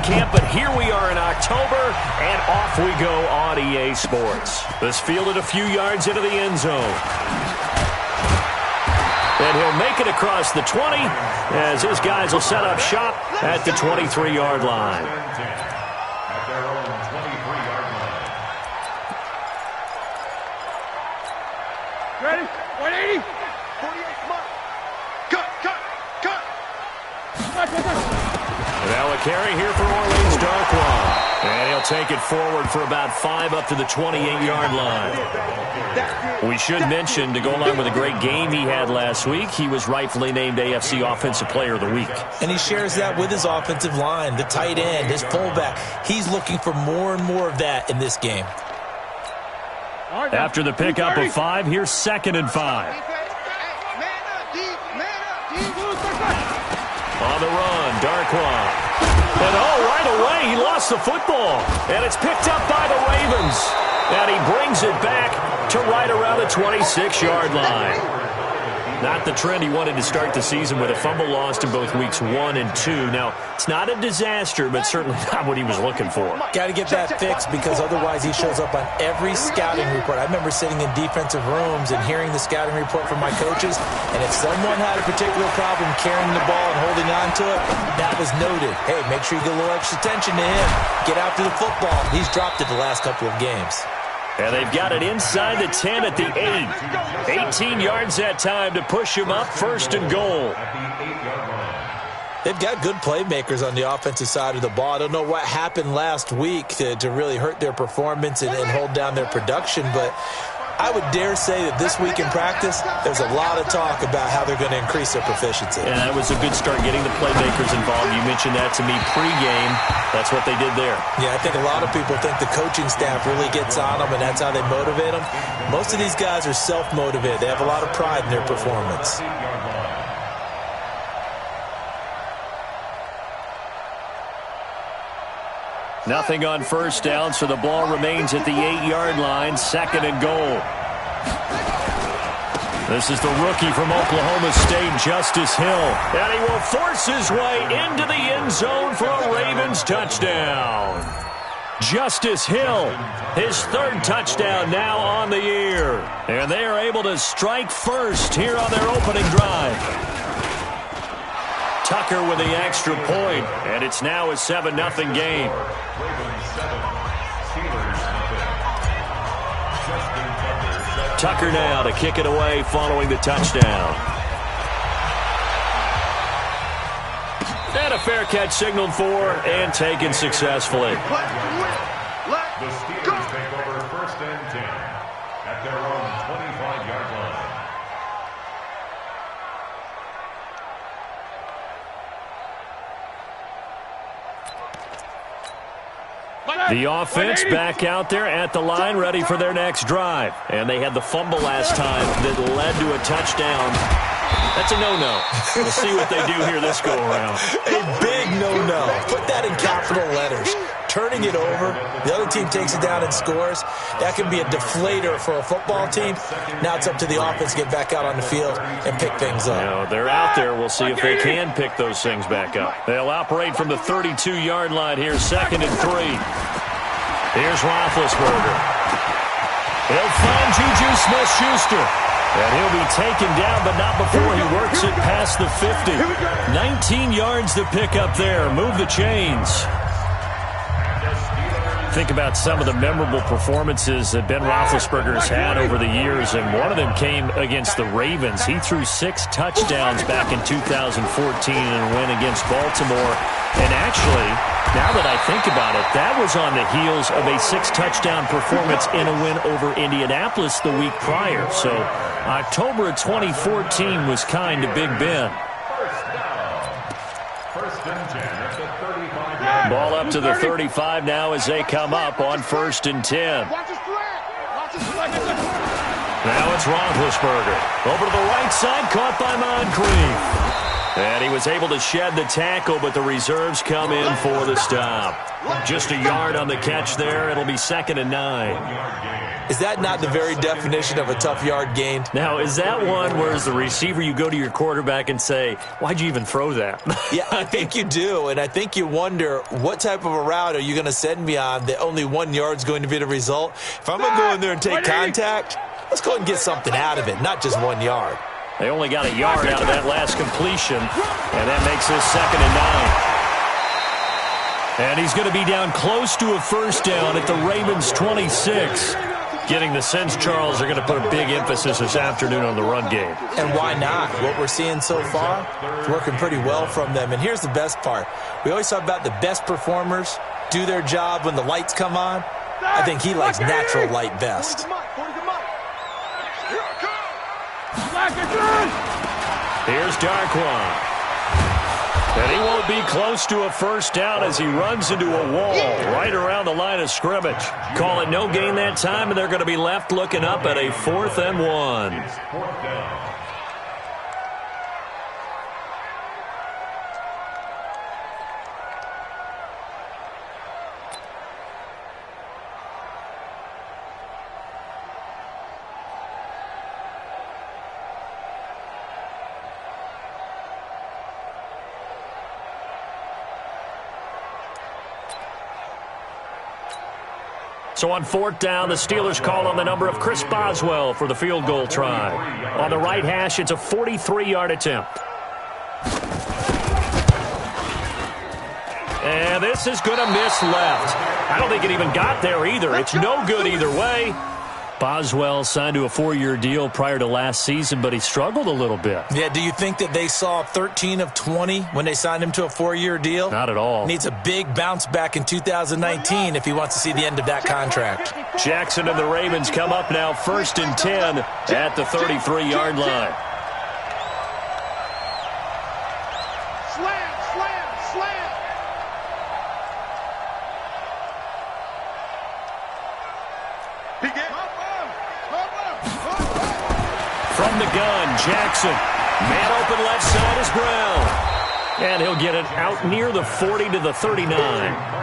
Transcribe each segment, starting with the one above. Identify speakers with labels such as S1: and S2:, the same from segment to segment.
S1: camp, but here we are in October, and off we go on EA Sports. This fielded a few yards into the end zone. And he'll make it across the 20 as his guys will set up shop at the 23-yard line.
S2: Ready? 180. 48, come on. Cut.
S1: And now a carry here for Orleans Darkwa. And he'll take it forward for about 5 up to the 28-yard line. We should mention, to go along with a great game he had last week, he was rightfully named AFC Offensive Player of the Week.
S3: And he shares that with his offensive line, the tight end, his fullback. He's looking for more and more of that in this game.
S1: After the pickup of 5, here's 2nd and 5. On the run, Darkwa. And right away, he lost the football. And it's picked up by the Ravens. And he brings it back to right around the 26-yard line. Not the trend he wanted to start the season with a fumble lost in both weeks 1 and 2. Now, it's not a disaster, but certainly not what he was looking for.
S3: Got to get that fixed because otherwise he shows up on every scouting report. I remember sitting in defensive rooms and hearing the scouting report from my coaches, and if someone had a particular problem carrying the ball and holding on to it, that was noted. Hey, make sure you get a little extra attention to him. Get after the football. He's dropped it the last couple of games.
S1: And they've got it inside the 10 at the 8. 18 yards that time to push him up, 1st and goal.
S3: They've got good playmakers on the offensive side of the ball. I don't know what happened last week to really hurt their performance and hold down their production, but I would dare say that this week in practice, there's a lot of talk about how they're going to increase their proficiency.
S1: And that was a good start getting the playmakers involved. You mentioned that to me pregame. That's what they did there.
S3: Yeah, I think a lot of people think the coaching staff really gets on them, and that's how they motivate them. Most of these guys are self-motivated. They have a lot of pride in their performance.
S1: Nothing on 1st down, so the ball remains at the 8-yard line, 2nd and goal. This is the rookie from Oklahoma State, Justice Hill. And he will force his way into the end zone for a Ravens touchdown. Justice Hill, his 3rd touchdown now on the year. And they are able to strike first here on their opening drive. Tucker with the extra point, and it's now a 7-0 game. Tucker now to kick it away following the touchdown. And a fair catch signaled for and taken successfully.
S2: The Steelers take over 1st and 10 at their own 25-yard line.
S1: The offense back out there at the line, ready for their next drive. And they had the fumble last time that led to a touchdown. That's a no-no. We'll see what they do here this go-around.
S3: A big no-no. Put that in capital letters. Turning it over, the other team takes it down and scores. That can be a deflator for a football team. Now it's up to the offense to get back out on the field and pick things up.
S1: Now, they're out there. We'll see if they can pick those things back up. They'll operate from the 32-yard line here, 2nd and 3. Here's Roethlisberger. He'll find Juju Smith-Schuster. And he'll be taken down, but not before he works it past the 50. 19 yards to pick up there. Move the chains. Think about some of the memorable performances that Ben Roethlisberger has had over the years, and one of them came against the Ravens. He threw 6 touchdowns back in 2014 in a win against Baltimore. And actually, now that I think about it, that was on the heels of a 6-touchdown performance in a win over Indianapolis the week prior. So October of 2014 was kind to Big Ben.
S2: First and 10 at the 35.
S1: Ball up to the 35 now as they come up on 1st and 10. Now it's Roethlisberger. Over to the right side, caught by Moncrief. And he was able to shed the tackle, but the reserves come in for the stop. Just a yard on the catch there. It'll be 2nd and 9.
S3: Is that not the very definition of a tough yard gained?
S1: Now, is that one where as the receiver you go to your quarterback and say, why'd you even throw that?
S3: Yeah, I think you do, and I think you wonder what type of a route are you going to send me on that only 1 yard's going to be the result? If I'm going to go in there and take contact, let's go and get something out of it, not just 1 yard.
S1: They only got a yard out of that last completion, and that makes this 2nd and 9. And he's going to be down close to a first down at the Ravens' 26. Getting the sense, Charles, are going to put a big emphasis this afternoon on the run game.
S3: And why not? What we're seeing so far is working pretty well from them. And here's the best part. We always talk about the best performers do their job when the lights come on. I think he likes natural light best.
S1: Here's Darquan. And he won't be close to a first down as he runs into a wall right around the line of scrimmage. Call it no gain that time, and they're going to be left looking up at a 4th and 1. So on 4th down, the Steelers call on the number of Chris Boswell for the field goal try. On the right hash, it's a 43-yard attempt. And this is going to miss left. I don't think it even got there either. It's no good either way. Boswell signed to a 4-year deal prior to last season, but he struggled a little bit.
S3: Yeah, do you think that they saw 13 of 20 when they signed him to a 4-year deal?
S1: Not at all.
S3: Needs a big bounce back in 2019 if he wants to see the end of that contract.
S1: Jackson and the Ravens come up now 1st and 10 at the 33-yard line. From the gun, Jackson. Man open left side is Brown. And he'll get it out near the 40 to the 39.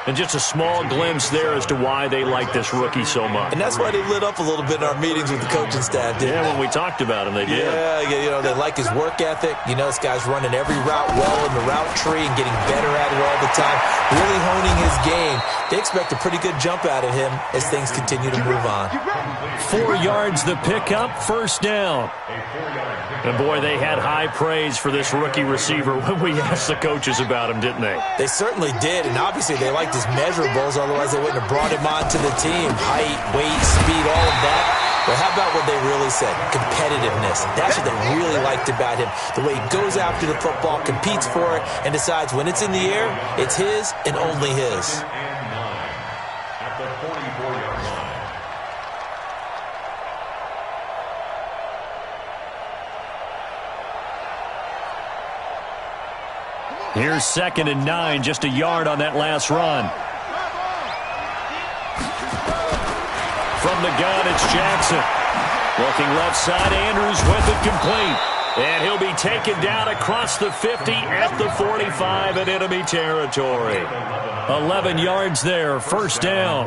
S1: And just a small glimpse there as to why they like this rookie so much.
S3: And that's why they lit up a little bit in our meetings with the coaching staff, didn't they?
S1: When we talked about him, they did.
S3: Yeah, you know, they like his work ethic. You know, this guy's running every route well in the route tree and getting better at it all the time, really honing his game. They expect a pretty good jump out of him as things continue to move on.
S1: 4 yards the pickup, first down. And boy, they had high praise for this rookie receiver when we asked the coaches about him, didn't they?
S3: They certainly did, and obviously they liked his measurables, otherwise they wouldn't have brought him onto the team. Height, weight, speed, all of that. But how about what they really said? Competitiveness. That's what they really liked about him. The way he goes after the football, competes for it, and decides when it's in the air, it's his and only his. Here's 2nd and 9, just a yard on that last run. From the gun, it's Jackson. Looking left side, Andrews with it complete. And he'll be taken down across the 50 at the 45 in enemy territory. 11 yards there, first down.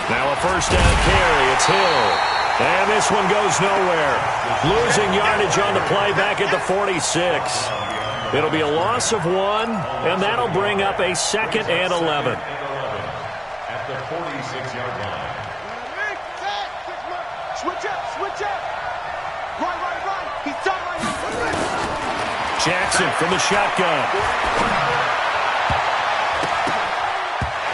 S3: Now a first down carry, it's Hill. And this one goes nowhere. Losing yardage on the play back at the 46. It'll be a loss of 1, and that'll bring up a 2nd and 11.
S2: At the 46-yard line.
S4: Switch up. Right. He's done right.
S1: Jackson from the shotgun.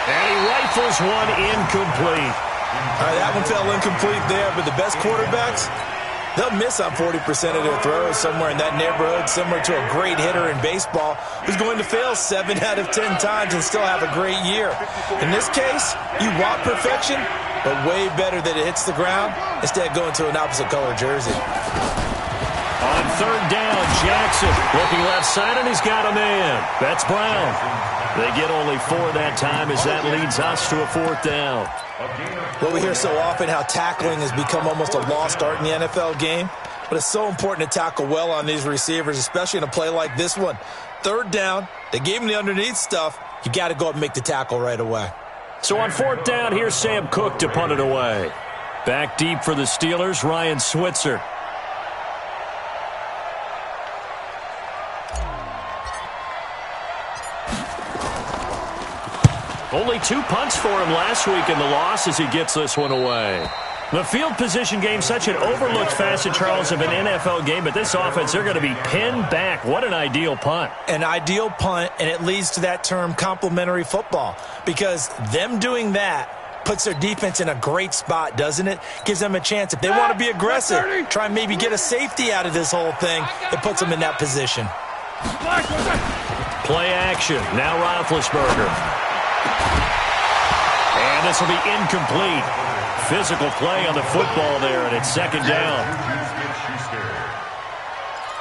S1: And he rifles one incomplete.
S3: All right, that one fell incomplete there, but the best quarterbacks, they'll miss on 40% of their throws, somewhere in that neighborhood, similar to a great hitter in baseball who's going to fail 7 out of 10 times and still have a great year. In this case, you want perfection, but way better that it hits the ground instead of going to an opposite color jersey.
S1: On third down, Jackson looking left side, and he's got a man. That's Brown. They get only 4 that time as that leads us to a 4th down.
S3: Well, we hear so often how tackling has become almost a lost art in the NFL game, but it's so important to tackle well on these receivers, especially in a play like this one. Third down, they gave him the underneath stuff. You got to go up and make the tackle right away.
S1: So on 4th down, here's Sam Cook to punt it away. Back deep for the Steelers, Ryan Switzer. Only 2 punts for him last week in the loss as he gets this one away. The field position game, such an overlooked facet, Charles, of an NFL game, but this offense, they're going to be pinned back. What an ideal punt.
S3: An ideal punt, and it leads to that term complementary football, because them doing that puts their defense in a great spot, doesn't it? Gives them a chance. If they want to be aggressive, try and maybe get a safety out of this whole thing, it puts them in that position.
S1: Play action. Now Roethlisberger. And this will be incomplete. Physical play on the football there, and it's 2nd down.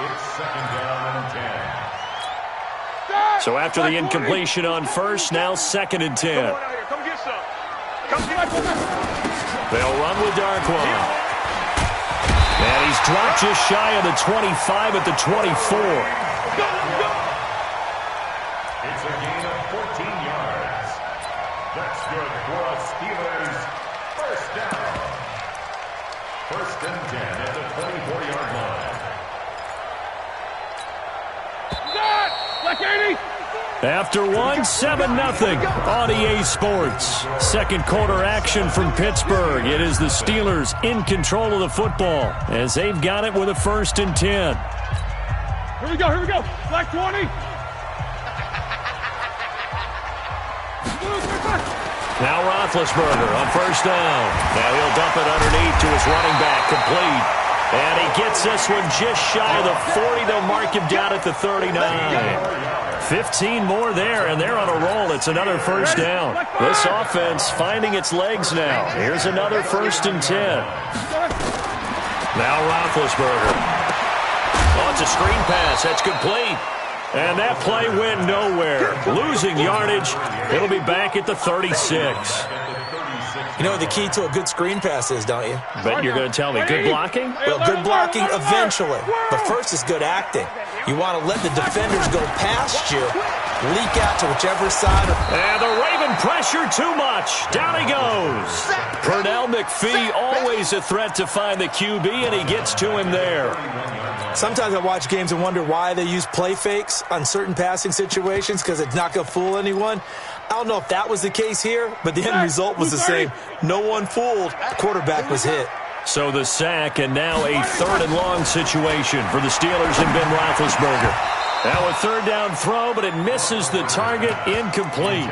S2: It's 2nd down and 10.
S1: So after the incompletion on first, now 2nd and 10. They'll run with Darkwan. And he's dropped just shy of the 25 at the 24.
S2: It's a gain of 14 yards. That's good for a Steelers first down. 1st and 10 at the 24-yard line.
S1: After 1, 7-0 on EA Sports. 2nd quarter action from Pittsburgh. It is the Steelers in control of the football as they've got it with a 1st and 10.
S4: Here we go. Black 20.
S1: Now Roethlisberger on 1st down. Now he'll dump it underneath to his running back, complete. And he gets this one just shy of the 40. They'll mark him down at the 39. 15 more there, and they're on a roll. It's another 1st down. This offense finding its legs now. Here's another 1st and 10. Now Roethlisberger. Oh, it's a screen pass. That's complete. And that play went nowhere. Losing yardage. It'll be back at the 36.
S3: You know what the key to a good screen pass is, don't you?
S1: Bet you're going to tell me good blocking?
S3: Well, good blocking eventually. But first is good acting. You want to let the defenders go past you, leak out to whichever side.
S1: And the Raven pressure too much. Down he goes. Pernell McPhee, always a threat to find the QB, and he gets to him there.
S3: Sometimes I watch games and wonder why they use play fakes on certain passing situations, because it's not going to fool anyone. I don't know if that was the case here, but the end result was the same. No one fooled. The quarterback was hit.
S1: So the sack, and now a 3rd and long situation for the Steelers and Ben Roethlisberger. Now a 3rd down throw, but it misses the target, incomplete.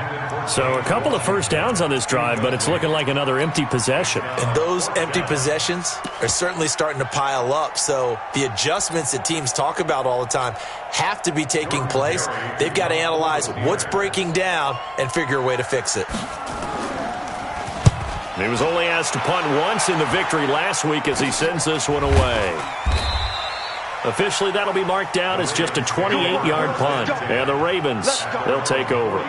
S1: So a couple of 1st downs on this drive, but it's looking like another empty possession.
S3: And those empty possessions are certainly starting to pile up. So the adjustments that teams talk about all the time have to be taking place. They've got to analyze what's breaking down and figure a way to fix it.
S1: He was only asked to punt once in the victory last week as he sends this one away. Officially, that'll be marked down as just a 28-yard punt. And the Ravens, they'll take over.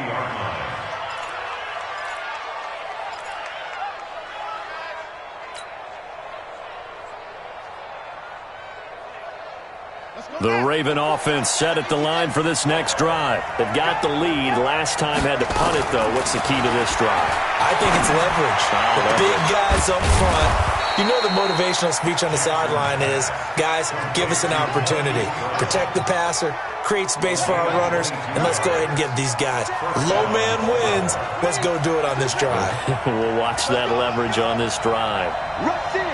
S1: The Raven offense set at the line for this next drive. They've got the lead. Last time had to punt it, though. What's the key to this drive?
S3: I think it's leverage. The big guys up front. You know the motivational speech on the sideline is, guys, give us an opportunity. Protect the passer, create space for our runners, and let's go ahead and get these guys. Low man wins. Let's go do it on this drive.
S1: We'll watch that leverage on this drive.
S4: Rush in.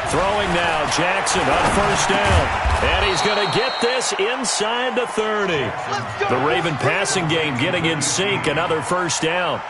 S1: Throwing now, Jackson on 1st down. And he's going to get this inside the 30. The Raven passing game getting in sync. Another 1st down.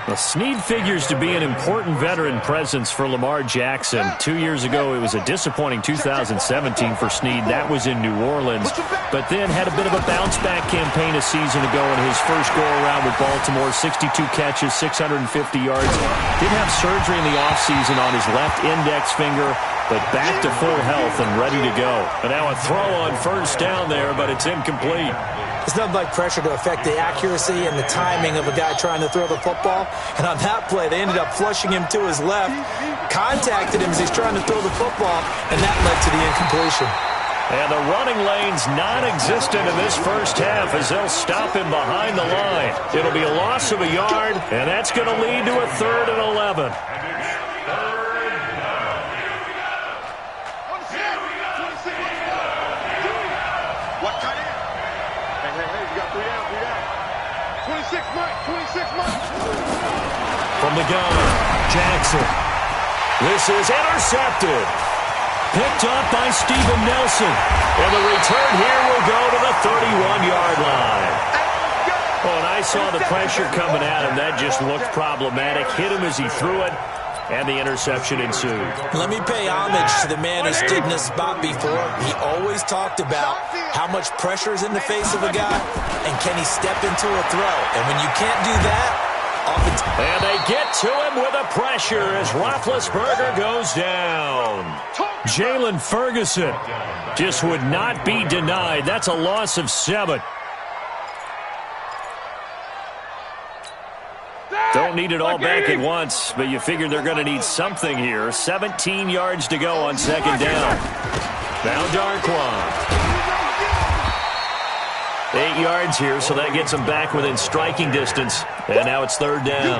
S1: Well, Snead figures to be an important veteran presence for Lamar Jackson. 2 years ago, it was a disappointing 2017 for Snead. That was in New Orleans. But then had a bit of a bounce-back campaign a season ago in his first go-around with Baltimore. 62 catches, 650 yards. Did have surgery in the offseason on his left index finger. but back to full health and ready to go. And now a throw on first down there, but it's incomplete.
S3: It's nothing like pressure to affect the accuracy and the timing of a guy trying to throw the football. And on that play, they ended up flushing him to his left, contacted him as he's trying to throw the football, and that led to the incompletion.
S1: And the running lane's non-existent in this first half as they'll stop him behind the line. It'll be a loss of a yard, and that's going to lead to a 3rd and 11. From the gun, Jackson. This is intercepted. Picked up by Steven Nelson. And the return here will go to the 31-yard line. Oh, and I saw the pressure coming at him. That just looked problematic. Hit him as he threw it, and the interception ensued.
S3: Let me pay homage to the man who stood in this spot before. He always talked about how much pressure is in the face of a guy, and can he step into a throw. And when you can't do that,
S1: and they get to him with the pressure as Roethlisberger goes down. Jalen Ferguson just would not be denied. That's a loss of 7. Don't need it all back at once, but you figure they're going to need something here. 17 yards to go on second down. Now Darquan. 8 yards here, so that gets him back within striking distance. And now it's 3rd down.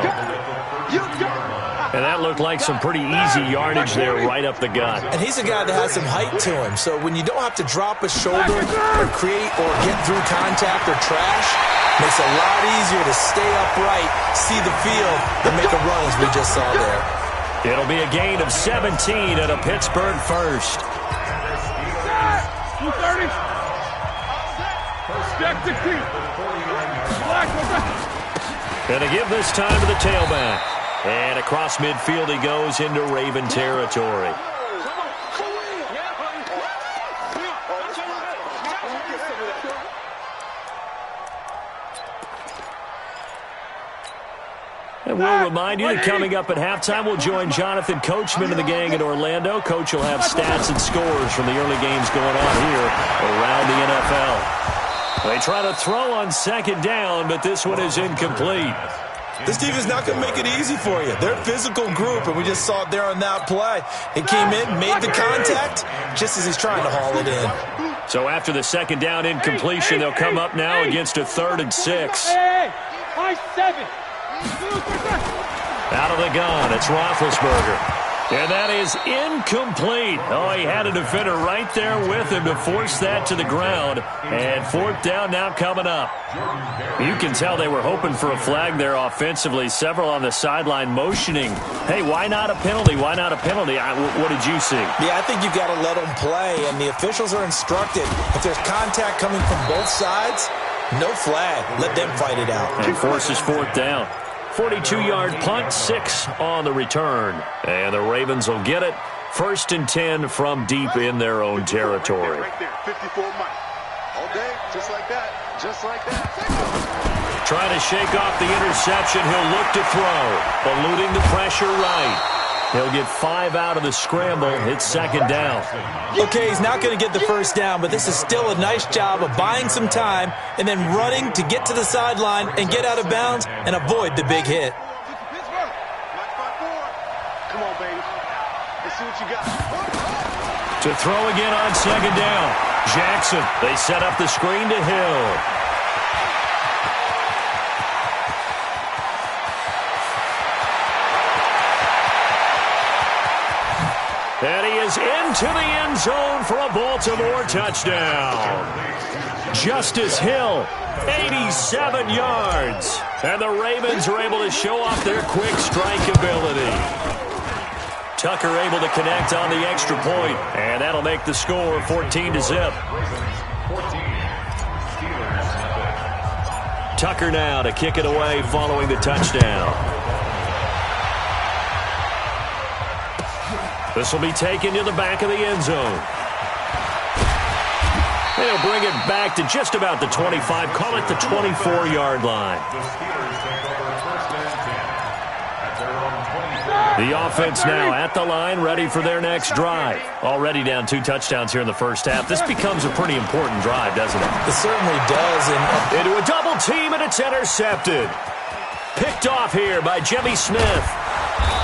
S1: And that looked like some pretty easy yardage there right up the gut.
S3: And he's a guy that has some height to him, so when you don't have to drop a shoulder or create or get through contact or trash, makes it a lot easier to stay upright, see the field, and make a run as we just saw there.
S1: It'll be a gain of 17 and a Pittsburgh first.
S4: 230.
S1: Going to give this time to the tailback. And across midfield he goes into Raven territory. And we'll remind you that coming up at halftime, we'll join Jonathan Coachman and the gang in Orlando. Coach will have stats and scores from the early games going on here around the NFL. They try to throw on second down, but this one is incomplete.
S3: This team is not going to make it easy for you. They're a physical group, and we just saw it there on that play. It came in, made the contact, just as he's trying to haul it in.
S1: So after the second down incompletion, they'll come up now against a 3rd and 6. Out of the gun, it's Roethlisberger. And that is incomplete. Oh, he had a defender right there with him to force that to the ground. And 4th down now coming up. You can tell they were hoping for a flag there offensively. Several on the sideline motioning. Hey, why not a penalty? Why not a penalty? What did you see?
S3: Yeah, I think you've got to let them play. And the officials are instructed, if there's contact coming from both sides, no flag. Let them fight it out.
S1: And forces 4th down. 42-yard punt, 6 on the return. And the Ravens will get it. 1st and 10 from deep in their own territory.
S5: Right there, 54 Mike. All day, just like that. Just like that.
S1: Trying to shake off the interception. He'll look to throw. Eluding the pressure right. He'll get 5 out of the scramble. It's second down.
S3: Okay, he's not going to get the first down, but this is still a nice job of buying some time and then running to get to the sideline and get out of bounds and avoid the big hit.
S5: Come on, baby. Let's see what you got.
S1: To throw again on second down. Jackson. They set up the screen to Hill. And he is into the end zone for a Baltimore touchdown. Justice Hill, 87 yards. And the Ravens are able to show off their quick strike ability. Tucker able to connect on the extra point, and that'll make the score 14-0. Tucker now to kick it away following the touchdown. This will be taken to the back of the end zone. They'll bring it back to just about the 25, call it the 24-yard line. The offense now at the line, ready for their next drive. Already down 2 touchdowns here in the first half. This becomes a pretty important drive, doesn't it?
S3: It certainly does. And
S1: into a double team, and it's intercepted. Picked off here by Jimmy Smith.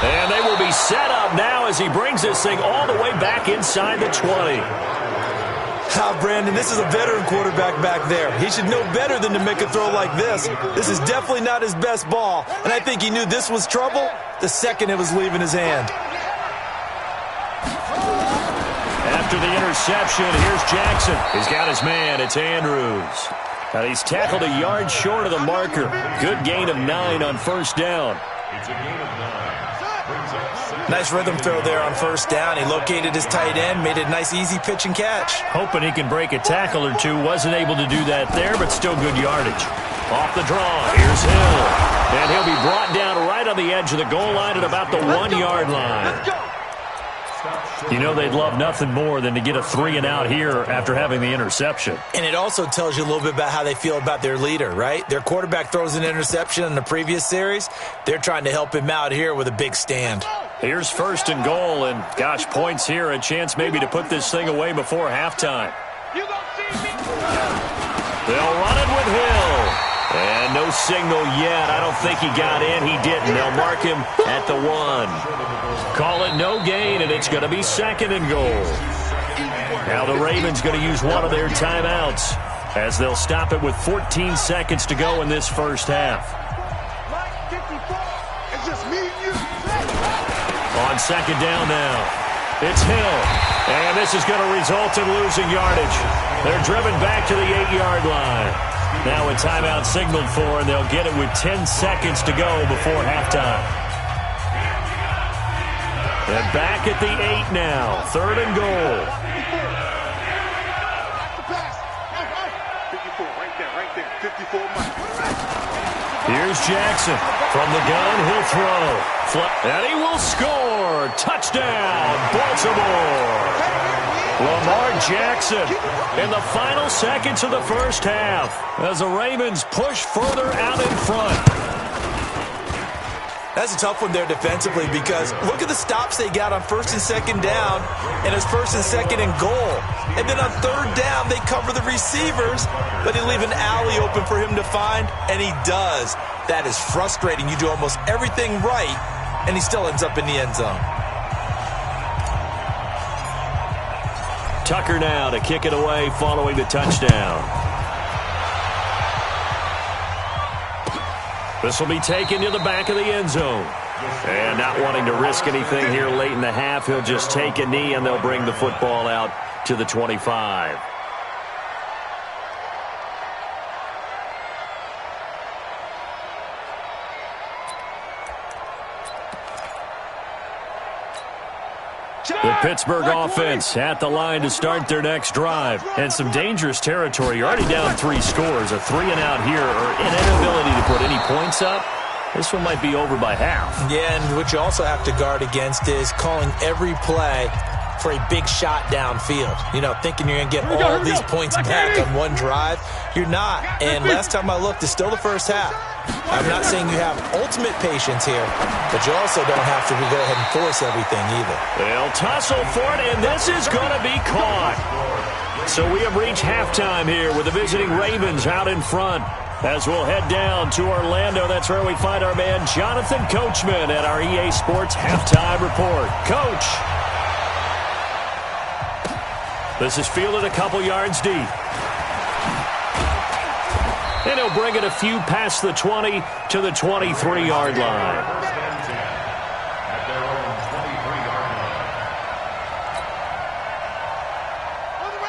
S1: And they will be set up now as he brings this thing all the way back inside the 20.
S3: Brandon, this is a veteran quarterback back there. He should know better than to make a throw like this. This is definitely not his best ball, and I think he knew this was trouble the second it was leaving his hand.
S1: After the interception, here's Jackson. He's got his man. It's Andrews. He's tackled a yard short of the marker. Good gain of 9 on first down.
S2: It's a gain of 9.
S3: Nice rhythm throw there on first down. He located his tight end, made a nice easy pitch and catch.
S1: Hoping he can break a tackle or two. Wasn't able to do that there, but still good yardage. Off the draw, here's Hill. And he'll be brought down right on the edge of the goal line at about the 1-yard line. You know they'd love nothing more than to get a 3-and-out here after having the interception.
S3: And it also tells you a little bit about how they feel about their leader, right? Their quarterback throws an interception in the previous series. They're trying to help him out here with a big stand.
S1: Here's first and goal, and gosh, points here, a chance maybe to put this thing away before halftime. They'll run it with Hill. And no signal yet. I don't think he got in. He didn't. They'll mark him at the 1. Call it no gain, and it's going to be second and goal. Now the Ravens going to use one of their timeouts as they'll stop it with 14 seconds to go in this first half. On second down now, it's Hill. And this is going to result in losing yardage. They're driven back to the 8-yard line. Now a timeout signaled for, and they'll get it with 10 seconds to go before halftime. And back at the 8 now, third and goal.
S5: 54, right there, 54 miles.
S1: Here's Jackson. From the gun, he'll throw. And he will score. Touchdown, Baltimore. Lamar Jackson in the final seconds of the first half as the Ravens push further out in front.
S3: That's a tough one there defensively because look at the stops they got on first and second down, and it's first and second and goal. And then on third down, they cover the receivers, but they leave an alley open for him to find, and he does. That is frustrating. You do almost everything right, and he still ends up in the end zone.
S1: Tucker now to kick it away following the touchdown. This will be taken to the back of the end zone. And not wanting to risk anything here late in the half, he'll just take a knee and they'll bring the football out to the 25. The Pittsburgh offense at the line to start their next drive. And some dangerous territory. You're already down 3 scores. A 3-and-out here or an inability to put any points up. This one might be over by half.
S3: Yeah, and what you also have to guard against is calling every play for a big shot downfield. You know, thinking you're going to get all these points back on one drive. You're not. And last time I looked, it's still the first half. I'm not saying you have ultimate patience here, but you also don't have to go ahead and force everything either.
S1: They'll tussle for it, and this is going to be caught. So we have reached halftime here with the visiting Ravens out in front. As we'll head down to Orlando, that's where we find our man Jonathan Coachman at our EA Sports Halftime Report. Coach. This is fielded a couple yards deep. And he'll bring it a few past the 20 to the 23-yard line.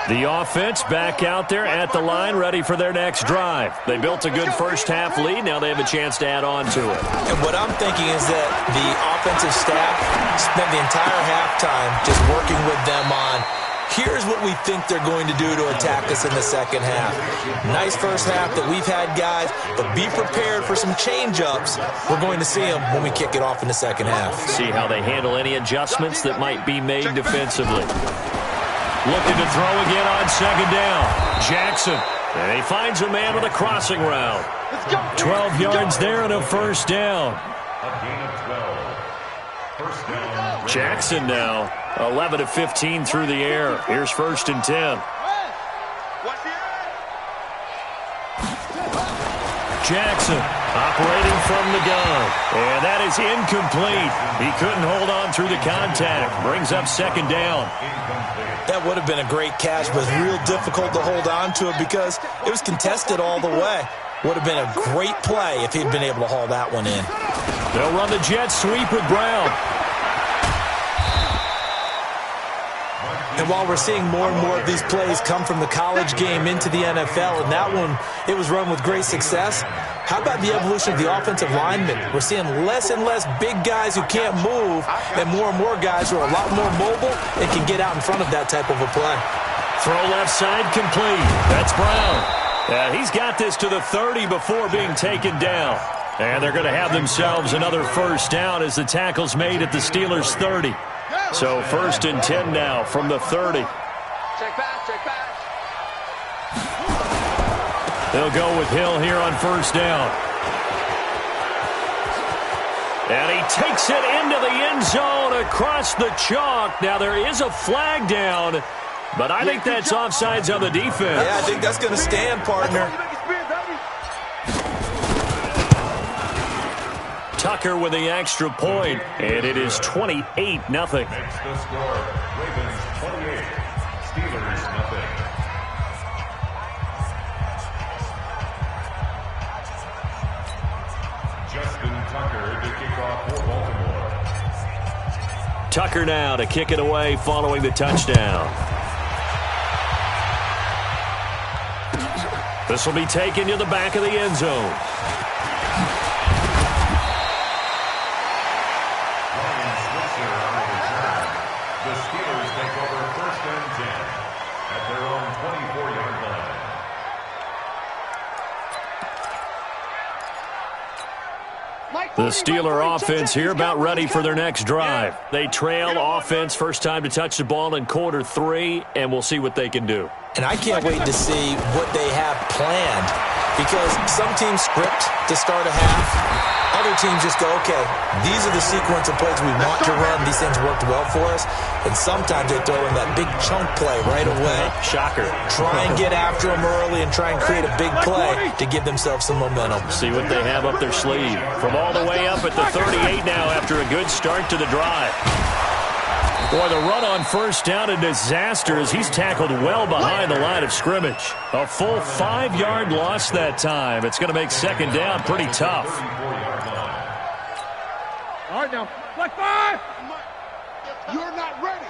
S1: The offense back out there at the line, ready for their next drive. They built a good first-half lead. Now they have a chance to add on to it.
S3: And what I'm thinking is that the offensive staff spent the entire halftime just working with them on, here's what we think they're going to do to attack us in the second half. Nice first half that we've had, guys, but be prepared for some change-ups. We're going to see them when we kick it off in the second half.
S1: See how they handle any adjustments that might be made defensively. Looking to throw again on second down. Jackson. And he finds a man with a crossing route. 12 yards there and a first down.
S2: A gain of 12.
S1: Jackson now 11 of 15 through the air. Here's 1st and 10. Jackson operating from the gun. And that is incomplete. He couldn't hold on through the contact. Brings up 2nd down.
S3: That would have been a great catch, but real difficult to hold on to it because it was contested all the way. Would have been a great play if he'd been able to haul that one in.
S1: They'll run the jet sweep with Brown.
S3: And while we're seeing more and more of these plays come from the college game into the NFL, and that one, it was run with great success, how about the evolution of the offensive linemen? We're seeing less and less big guys who can't move, and more guys who are a lot more mobile and can get out in front of that type of a play.
S1: Throw left side complete. That's Brown. He's got this to the 30 before being taken down. And they're going to have themselves another 1st down as the tackle's made at the Steelers' 30. So 1st and 10 now from the 30.
S5: Check back.
S1: They'll go with Hill here on 1st down. And he takes it into the end zone across the chalk. Now there is a flag down, but I think that's offsides on the defense.
S3: Yeah, I think that's going to stand, partner.
S1: Tucker with the extra point, and it is 28-0.
S2: Makes the score. Ravens 28, Steelers 0. Justin Tucker to kick off for Baltimore.
S1: Tucker now to kick it away following the touchdown. This will be taken to the back of the end zone.
S2: The Steelers take over 1st and 10 at their own 24-yard line.
S1: The Steeler offense here about ready for their next drive. They trail offense first time to touch the ball in quarter 3, and we'll see what they can do.
S3: And I can't wait to see what they have planned because some teams script to start a half. Other teams just go, okay, these are the sequence of plays we want to run. These things worked well for us. And sometimes they throw in that big chunk play right away.
S1: Shocker.
S3: Try and get after them early and try and create a big play to give themselves some momentum.
S1: See what they have up their sleeve. From all the way up at the 38 now after a good start to the drive. Boy, the run on 1st down, a disaster as he's tackled well behind the line of scrimmage. A full 5-yard loss that time. It's going to make 2nd down pretty tough.
S4: All right, now. Black 5.
S5: You're not ready.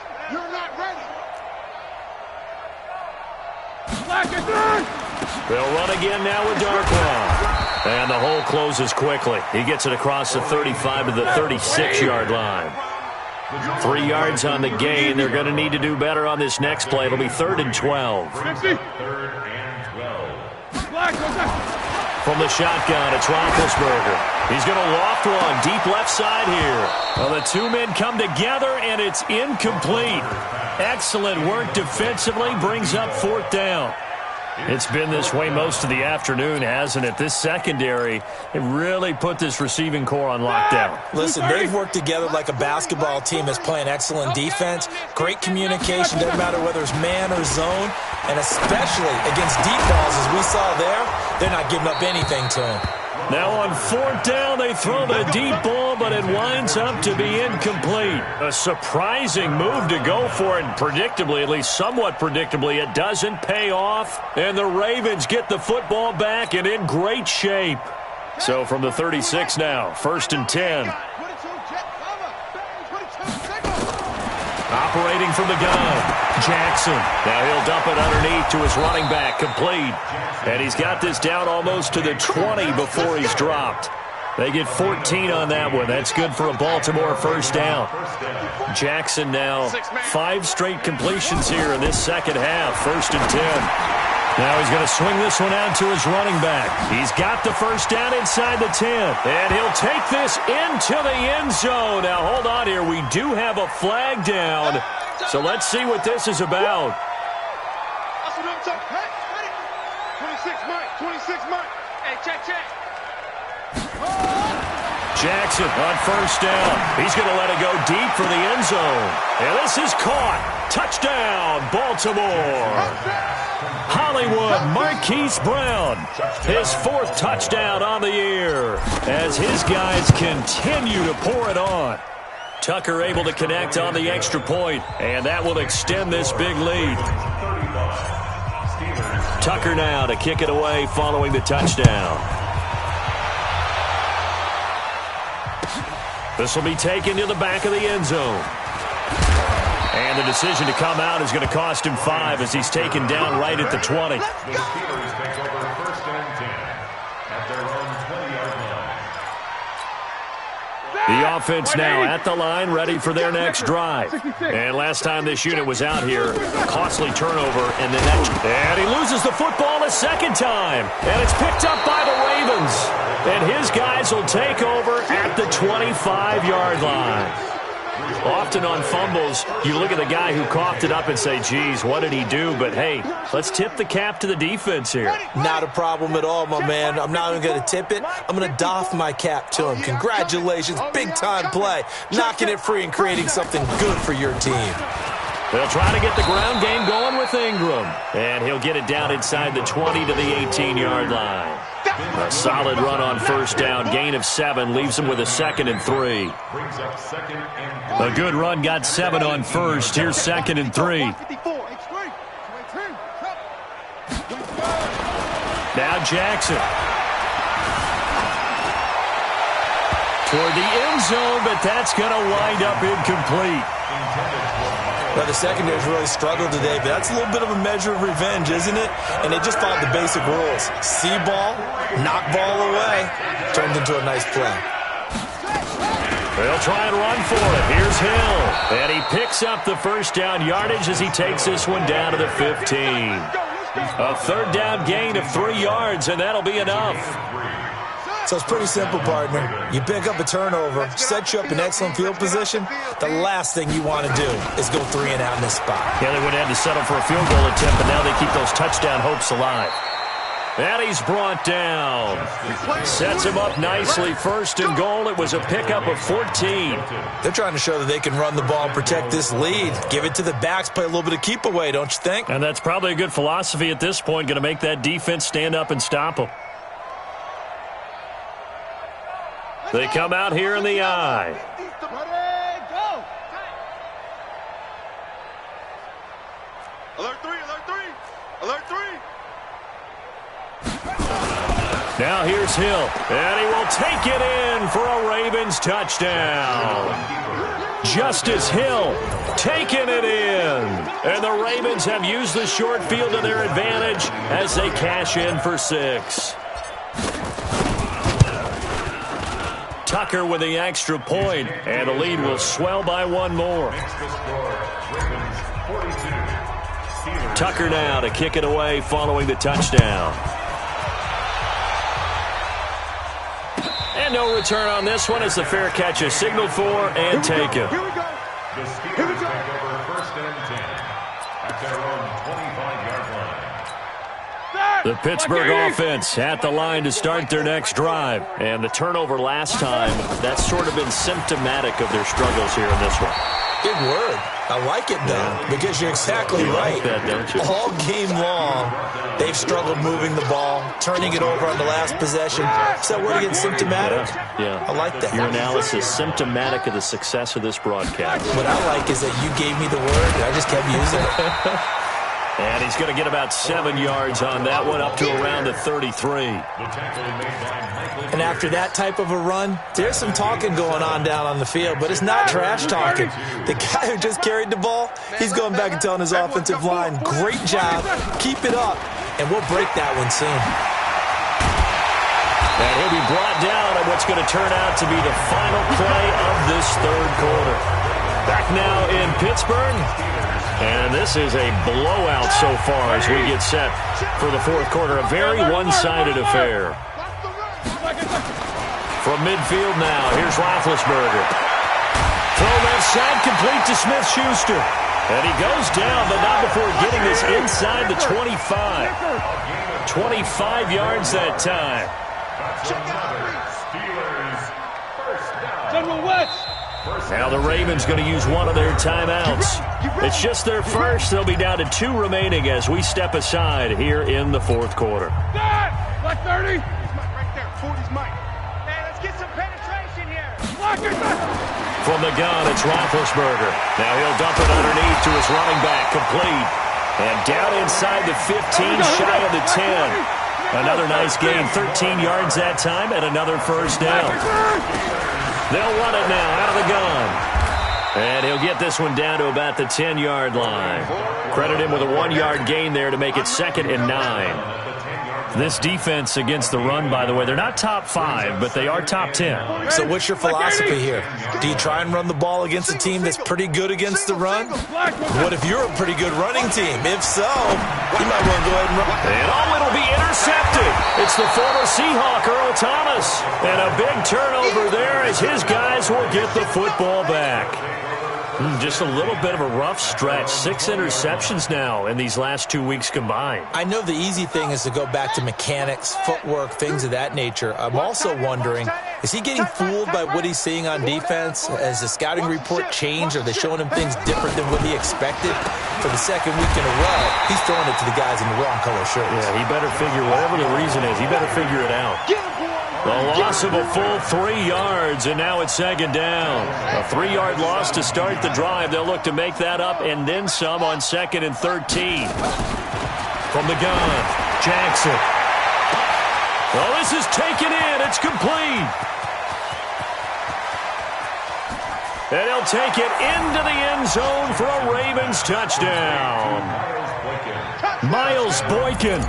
S4: Black is 3.
S1: They'll run again now with Darkwa. And the hole closes quickly. He gets it across the 35 to the 36-yard line. 3 yards on the gain. They're going to need to do better on this next play. It'll be 3rd and 12.
S2: 3rd and 12.
S4: Black,
S1: From the shotgun, it's Roethlisberger. He's going to loft one deep left side here. Well, the 2 men come together, and it's incomplete. Excellent work defensively. Brings up 4th down. It's been this way most of the afternoon, hasn't it? This secondary, it really put this receiving core on lockdown.
S3: Listen, they've worked together like a basketball team that's playing excellent defense. Great communication, doesn't matter whether it's man or zone. And especially against deep balls, as we saw there, they're not giving up anything to them.
S1: Now on 4th down, they throw the deep ball, but it winds up to be incomplete. A surprising move to go for it, and predictably, at least somewhat predictably, it doesn't pay off. And the Ravens get the football back and in great shape. So from the 36 now, 1st and 10. Operating from the gun, Jackson. Now he'll dump it underneath to his running back, complete. And he's got this down almost to the 20 before he's dropped. They get 14 on that one. That's good for a Baltimore 1st down. Jackson now 5 straight completions here in this second half, 1st and 10. Now he's going to swing this one out to his running back. He's got the 1st down inside the 10. And he'll take this into the end zone. Now, hold on here. We do have a flag down. So let's see what this is about.
S4: That's what I'm talking about. 26 Mike. Hey, check.
S1: Jackson on first down. He's going to let it go deep for the end zone. And this is caught. Touchdown, Baltimore. Hollywood Marquise Brown, his 4th touchdown on the year as his guys continue to pour it on. Tucker able to connect on the extra point, and that will extend this big lead. Tucker now to kick it away following the touchdown. This will be taken to the back of the end zone. And the decision to come out is going to cost him 5 as he's taken down right at the 20.
S2: The Steelers take over 1st and 10 at their own 20-yard line.
S1: The offense now at the line, ready for their next drive. And last time this unit was out here, costly turnover, and he loses the football a second time. And it's picked up by the Ravens. And his guys will take over at the 25-yard line. Often on fumbles, you look at the guy who coughed it up and say, geez, what did he do? But, hey, let's tip the cap to the defense here.
S3: Not a problem at all, my man. I'm not even going to tip it. I'm going to doff my cap to him. Congratulations, big-time play. Knocking it free and creating something good for your team.
S1: They'll try to get the ground game going with Ingram. And he'll get it down inside the 20 to the 18-yard line. A solid run on first down. Gain of 7 leaves him with a 2nd and 3. A good run got 7 on first. Here's 2nd and 3. Now Jackson. Toward the end zone, but that's going to wind up incomplete.
S3: Well, the secondary's really struggled today, but that's a little bit of a measure of revenge, isn't it? And they just followed the basic rules. See ball, knock ball away. Turned into a nice play.
S1: They'll try and run for it. Here's Hill. And he picks up the first down yardage as he takes this one down to the 15. A 3rd down gain of 3 yards, and that'll be enough.
S3: So it's pretty simple, partner. You pick up a turnover, set you up in excellent field position. The last thing you want to do is go 3 and out in this spot.
S1: Yeah, they would have had to settle for a field goal attempt, but now they keep those touchdown hopes alive. And he's brought down. Sets him up nicely. 1st and goal. It was a pickup of 14.
S3: They're trying to show that they can run the ball and protect this lead. Give it to the backs, play a little bit of keep away, don't you think?
S1: And that's probably a good philosophy at this point. Going to make that defense stand up and stop them. They come out here in the eye.
S5: Alert 3, alert 3, alert 3.
S1: Now here's Hill, and he will take it in for a Ravens touchdown. Justice Hill taking it in. And the Ravens have used the short field to their advantage as they cash in for 6. Tucker with the extra point, and the lead will swell by 1 more. Tucker now to kick it away following the touchdown. And no return on this one as the fair catch is signaled for and taken.
S2: The Steelers take over 1st and 10 at their own 25-yard line.
S1: The Pittsburgh offense at the line to start their next drive. And the turnover last time, that's sort of been symptomatic of their struggles here in this one.
S3: Big word. I like it, though, because you're exactly right.
S1: Like that, don't you?
S3: All game long, they've struggled moving the ball, turning it over on the last possession. Is that word again, symptomatic?
S1: Yeah.
S3: I like that.
S1: Your analysis, symptomatic of the success of this broadcast.
S3: What I like is that you gave me the word, and I just kept using it.
S1: And he's going to get about 7 yards on that one, up to around the 33.
S3: And after that type of a run, there's some talking going on down on the field, but it's not trash talking. The guy who just carried the ball, he's going back and telling his offensive line, great job, keep it up, and we'll break that one soon.
S1: And he'll be brought down at what's going to turn out to be the final play of this 3rd quarter. Back now in Pittsburgh. And this is a blowout so far as we get set for the 4th quarter. A very one-sided affair. From midfield now, here's Roethlisberger. Throw left side, complete to Smith-Schuster. And he goes down, but not before getting this inside the 25. 25 yards that time. Now the Ravens going to use one of their timeouts. It's just their first. They'll be down to 2 remaining as we step aside here in the fourth quarter.
S4: Black 30.
S5: Right there. 40's Mike.
S4: Hey, let's get some penetration here.
S1: From the gun, it's Roethlisberger. Now he'll dump it underneath to his running back, complete. And down inside the 15, shy of the 10. Another nice gain, 13 yards that time, and another first down. They'll run it now out of the gun. And he'll get this one down to about the 10-yard line. Credit him with a 1-yard gain there to make it 2nd and 9. This defense against the run, by the way, they're not top 5, but they are top 10.
S3: So what's your philosophy here? Do you try and run the ball against a team that's pretty good against the run? What if you're a pretty good running team? If so, you might want to go ahead and run.
S1: And it'll be intercepted. It's the former Seahawk, Earl Thomas. And a big turnover there as his guys will get the football back. Just a little bit of a rough stretch. 6 interceptions now in these last 2 weeks combined.
S3: I know the easy thing is to go back to mechanics, footwork, things of that nature. I'm also wondering, is he getting fooled by what he's seeing on defense? Has the scouting report changed? Are they showing him things different than what he expected? For the 2nd week in a row, he's throwing it to the guys in the wrong color shirts.
S1: Yeah, he better figure, whatever the reason is, he better figure it out. The loss of a full 3 yards, and now it's 2nd down. A 3-yard loss to start the drive. They'll look to make that up and then some on 2nd and 13. From the gun, Jackson. Well, this is taken in. It's complete. And he'll take it into the end zone for a Ravens touchdown. Miles Boykin,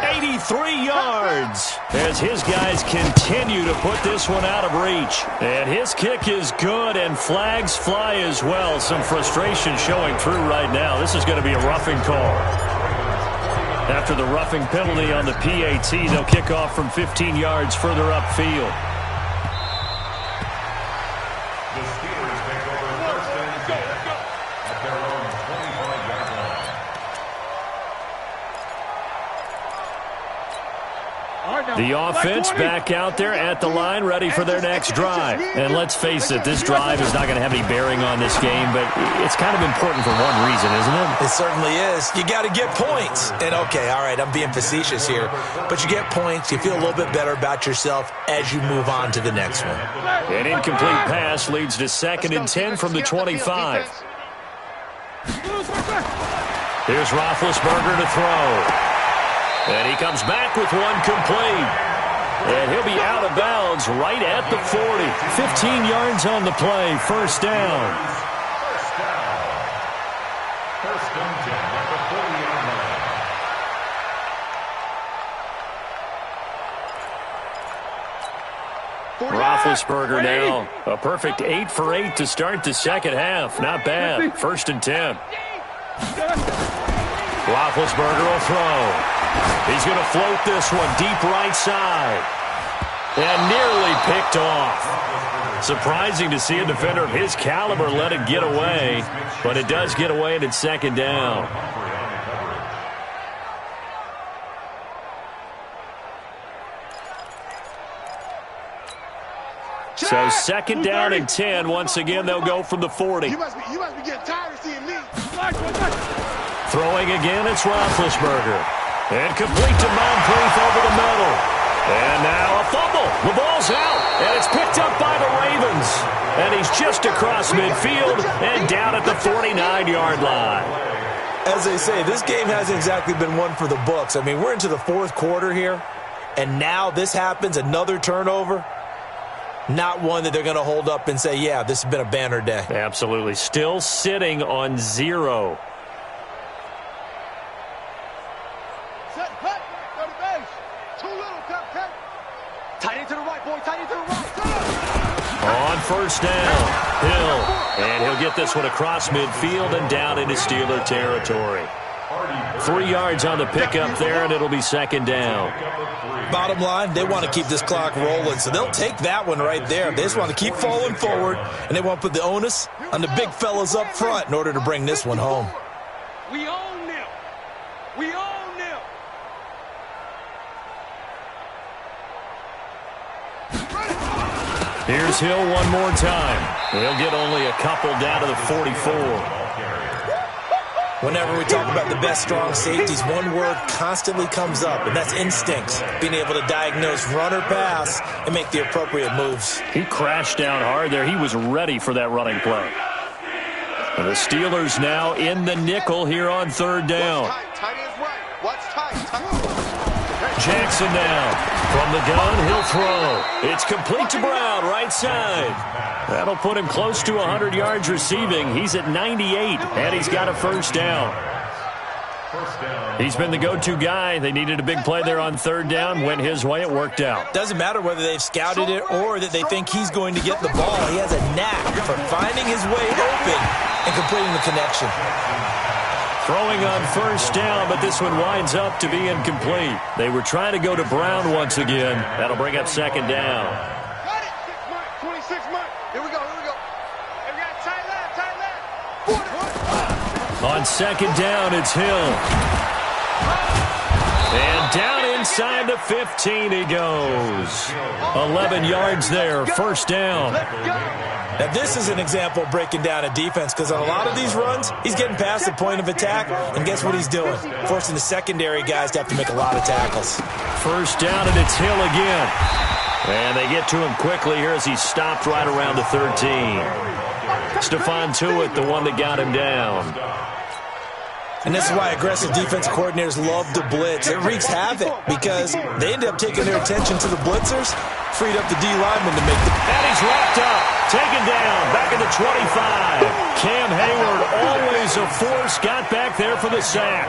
S1: 83 yards, as his guys continue to put this one out of reach. And his kick is good, and flags fly as well. Some frustration showing through right now. This is going to be a roughing call. After the roughing penalty on the PAT, they'll kick off from 15 yards further upfield.
S2: The Steelers take over 1st and 10 at their own 25-yard line.
S1: The offense back out there at the line, ready for their next drive. And let's face it, this drive is not going to have any bearing on this game, but it's kind of important for one reason, isn't it?
S3: It certainly is. You got to get points. And, okay, all right, I'm being facetious here, but you get points, you feel a little bit better about yourself as you move on to the next one.
S1: An incomplete pass leads to 2nd and 10 from the 25. Here's Roethlisberger to throw. And he comes back with one complete. And he'll be out of bounds right at the 40. 15 yards on the play. 1st down.
S2: 1st and 10 at the 40-yard line.
S1: Roethlisberger now. A perfect 8 for 8 to start the 2nd half. Not bad. 1st and 10. Roethlisberger will throw. He's going to float this one deep right side. And nearly picked off. Surprising to see a defender of his caliber let it get away. But it does get away, and it's 2nd down. So 2nd down and 10. Once again, they'll go from the 40.
S5: You must be getting tired of seeing me.
S1: Throwing again, it's Roethlisberger. And complete to Moncrief over the middle. And now a fumble. The ball's out, and it's picked up by the Ravens. And he's just across midfield and down at the 49-yard line.
S3: As they say, this game hasn't exactly been one for the books. I mean, we're into the 4th quarter here, and now this happens, another turnover. Not one that they're going to hold up and say, yeah, this has been a banner day.
S1: Absolutely. Still sitting on 0. On 1st down, Hill. And he'll get this one across midfield and down into Steeler territory. 3 yards on the pickup there, and it'll be 2nd down.
S3: Bottom line, they want to keep this clock rolling, so they'll take that one right there. They just want to keep falling forward, and they want to put the onus on the big fellas up front in order to bring this one home.
S4: We own them. We own them.
S1: Here's Hill one more time. He'll get only a couple down to the 44.
S3: Whenever we talk about the best strong safeties, one word constantly comes up, and that's instincts. Being able to diagnose run or pass and make the appropriate moves.
S1: He crashed down hard there. He was ready for that running play. And the Steelers now in the nickel here on third down. Jackson now. From the gun, he'll throw. It's complete to Brown, right side. That'll put him close to 100 yards receiving. He's at 98, and he's got a first down. He's been the go-to guy. They needed a big play there on third down. Went his way. It worked out.
S3: Doesn't matter whether they've scouted it or that they think he's going to get the ball. He has a knack for finding his way open and completing the connection.
S1: Throwing on first down, but this one winds up to be incomplete. They were trying to go to Brown once again. That'll bring up second down.
S5: 26 months. Here we go.
S1: On second down, it's Hill. And down inside the 15 he goes. 11 yards there, first down.
S3: Now, this is an example of breaking down a defense because on a lot of these runs, he's getting past the point of attack, and guess what he's doing? Forcing the secondary guys to have to make a lot of tackles.
S1: First down, and it's Hill again. And they get to him quickly here as he's stopped right around the 13. Stephon Tuitt, the one that got him down.
S3: And this is why aggressive defensive coordinators love to blitz. It wreaks havoc because they end up taking their attention to the blitzers, freed up the D lineman to make the...
S1: And he's wrapped up, taken down, back at the 25. Cam Hayward, always a force, got back there for the sack.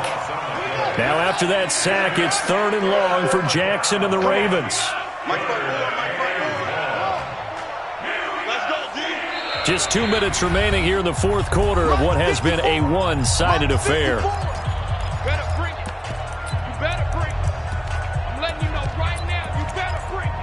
S1: Now after that sack, it's third and long for Jackson and the Ravens. Just 2 minutes remaining here in the fourth quarter of what has been a one-sided affair.
S4: You better bring it. You better bring it. I'm letting you know right now, you better bring it.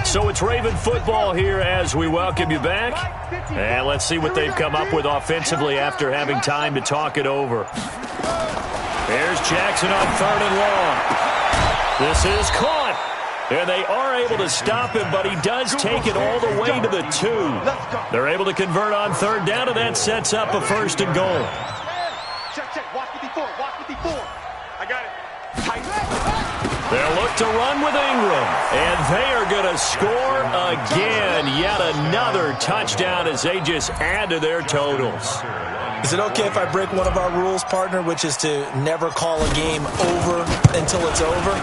S1: So it's Raven football here as we welcome you back. And let's see what they've come up with offensively after having time to talk it over. There's Jackson on third and long. This is caught. And they are able to stop him, but he does take it all the way to the 2. They're able to convert on third down, and that sets up a first and goal.
S4: Check. Watch 54. I got it.
S1: They'll look to run with Ingram, and they are going to score again. Yet another touchdown as they just add to their totals.
S3: Is it okay if I break one of our rules, partner, which is to never call a game over until it's over?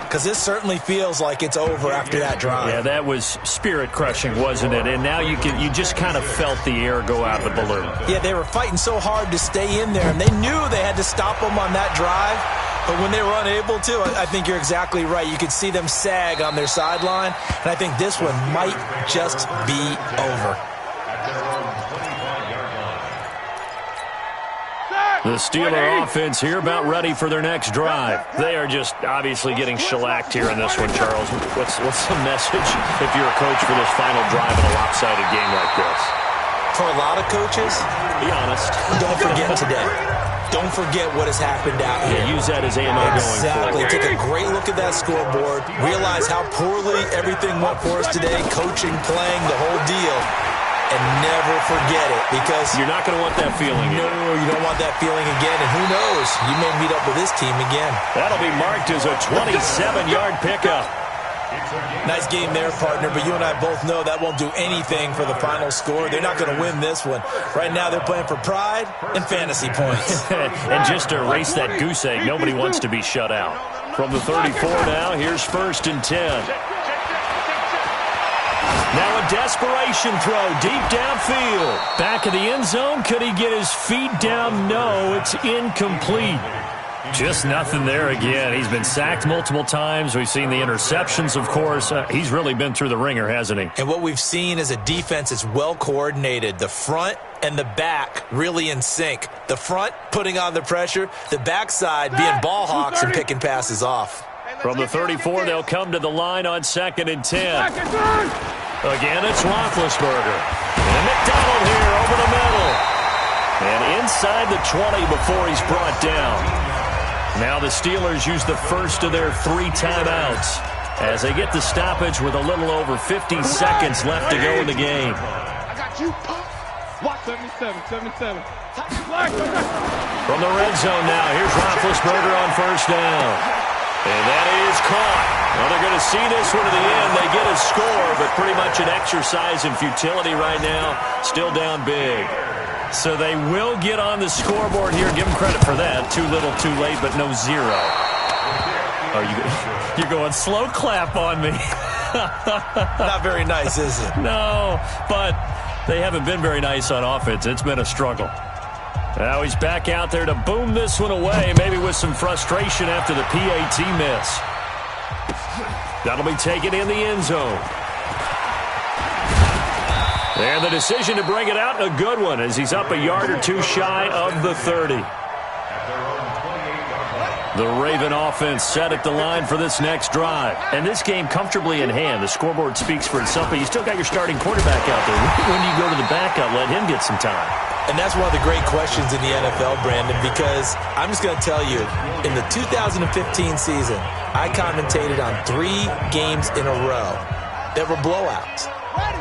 S3: Because this certainly feels like it's over after that drive.
S1: Yeah, that was spirit-crushing, wasn't it? And now you just kind of felt the air go out of the balloon.
S3: Yeah, they were fighting so hard to stay in there, and they knew they had to stop them on that drive. But when they were unable to, I think you're exactly right. You could see them sag on their sideline, and I think this one might just be over.
S1: The Steeler offense here about ready for their next drive. They are just obviously getting shellacked here in this one, Charles. What's the message if you're a coach for this final drive in a lopsided game like this?
S3: For a lot of coaches,
S1: be honest.
S3: Don't forget today. Don't forget what has happened out here.
S1: Yeah, use that as ammo going forward.
S3: Exactly. Take a great look at that scoreboard. Realize how poorly everything went for us today. Coaching, playing, the whole deal. And never forget it, because
S1: you're not going to want that feeling again.
S3: No, you don't want that feeling again. And who knows? You may meet up with this team again.
S1: That'll be marked as a 27-yard pickup.
S3: Nice game there, partner, but you and I both know that won't do anything for the final score. They're not going to win this one. Right now they're playing for pride and fantasy points.
S1: And just to erase that goose egg, nobody wants to be shut out. From the 34 now, here's first and 10. Now a desperation throw deep downfield. Back of the end zone. Could he get his feet down? No, it's incomplete. Just nothing there again. He's been sacked multiple times. We've seen the interceptions, of course. He's really been through the ringer, hasn't he?
S3: And what we've seen is a defense that's well coordinated. The front and the back really in sync. The front putting on the pressure. The backside being ball hawks and picking passes off.
S4: Hey,
S1: From the 34, they'll come to the line on 2nd and 10. Again, it's Roethlisberger. And McDonald here over the middle. And inside the 20 before he's brought down. Now the Steelers use the first of their 3 timeouts as they get the stoppage with a little over 50 seconds left to go in the game.
S4: I got you. Watch 77.
S1: From the red zone now, here's Roethlisberger on first down. And that is caught. Well, they're going to see this one to the end. They get a score, but pretty much an exercise in futility right now. Still down big. So they will get on the scoreboard here. Give them credit for that. Too little, too late, but no zero. Oh, you're going slow clap on me.
S3: Not very nice, is it?
S1: No, but they haven't been very nice on offense. It's been a struggle. Now he's back out there to boom this one away, maybe with some frustration after the PAT miss. That'll be taken in the end zone. And the decision to bring it out, a good one, as he's up a yard or two shy of the 30. The Raven offense set at the line for this next drive. And this game comfortably in hand. The scoreboard speaks for itself, but you still got your starting quarterback out there. When do you go to the backup? Let him get some time.
S3: And that's one of the great questions in the NFL, Brandon, because I'm just going to tell you, in the 2015 season, I commentated on 3 games in a row that were blowouts.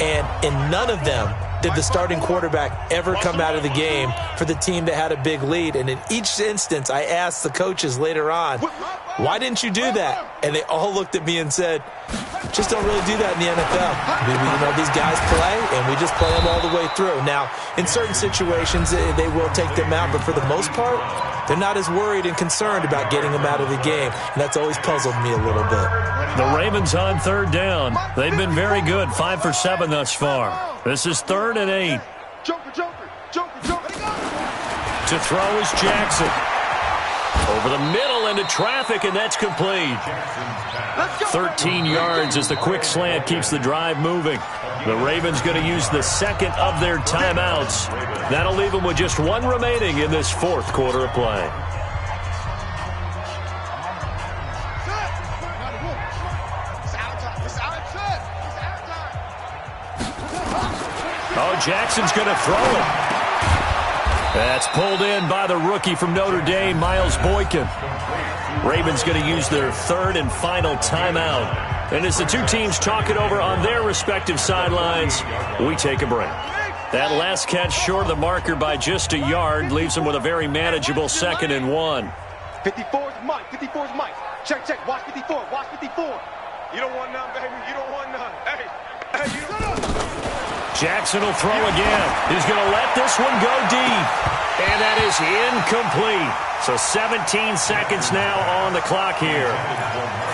S3: And in none of them did the starting quarterback ever come out of the game for the team that had a big lead. And in each instance, I asked the coaches later on, why didn't you do that? And they all looked at me and said, just don't really do that in the NFL. These guys play, and we just play them all the way through. Now, in certain situations, they will take them out, but for the most part, they're not as worried and concerned about getting them out of the game, and that's always puzzled me a little bit.
S1: The Ravens on 3rd down. They've been very good, 5 for 7 thus far. This is 3rd and 8.
S4: Joker.
S1: To throw is Jackson. Over the middle into traffic, and that's complete. 13 yards as the quick slant keeps the drive moving. The Ravens going to use the second of their timeouts. That'll leave them with just 1 remaining in this 4th quarter of play. Oh, Jackson's going to throw it. That's pulled in by the rookie from Notre Dame, Miles Boykin. Ravens going to use their 3rd and final timeout. And as the two teams talk it over on their respective sidelines, we take a break. That last catch short of the marker by just a yard leaves them with a very manageable 2nd and 1.
S5: 54's Mike. Check. Watch 54. You don't want none, baby. You don't want none. Hey, you don't want none.
S1: Jackson will throw again. He's going to let this one go deep. And that is incomplete. So 17 seconds now on the clock here.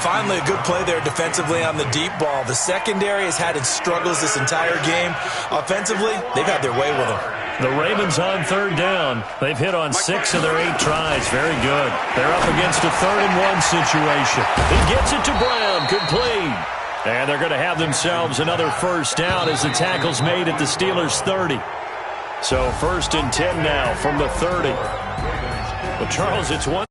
S3: Finally, a good play there defensively on the deep ball. The secondary has had its struggles this entire game. Offensively, they've had their way with them.
S1: The Ravens on 3rd down. They've hit on 6 of their 8 tries. Very good. They're up against a 3rd and 1 situation. He gets it to Brown. Complete. And they're going to have themselves another first down as the tackle's made at the Steelers' 30. So 1st and 10 now from the 30. But Charles, it's one.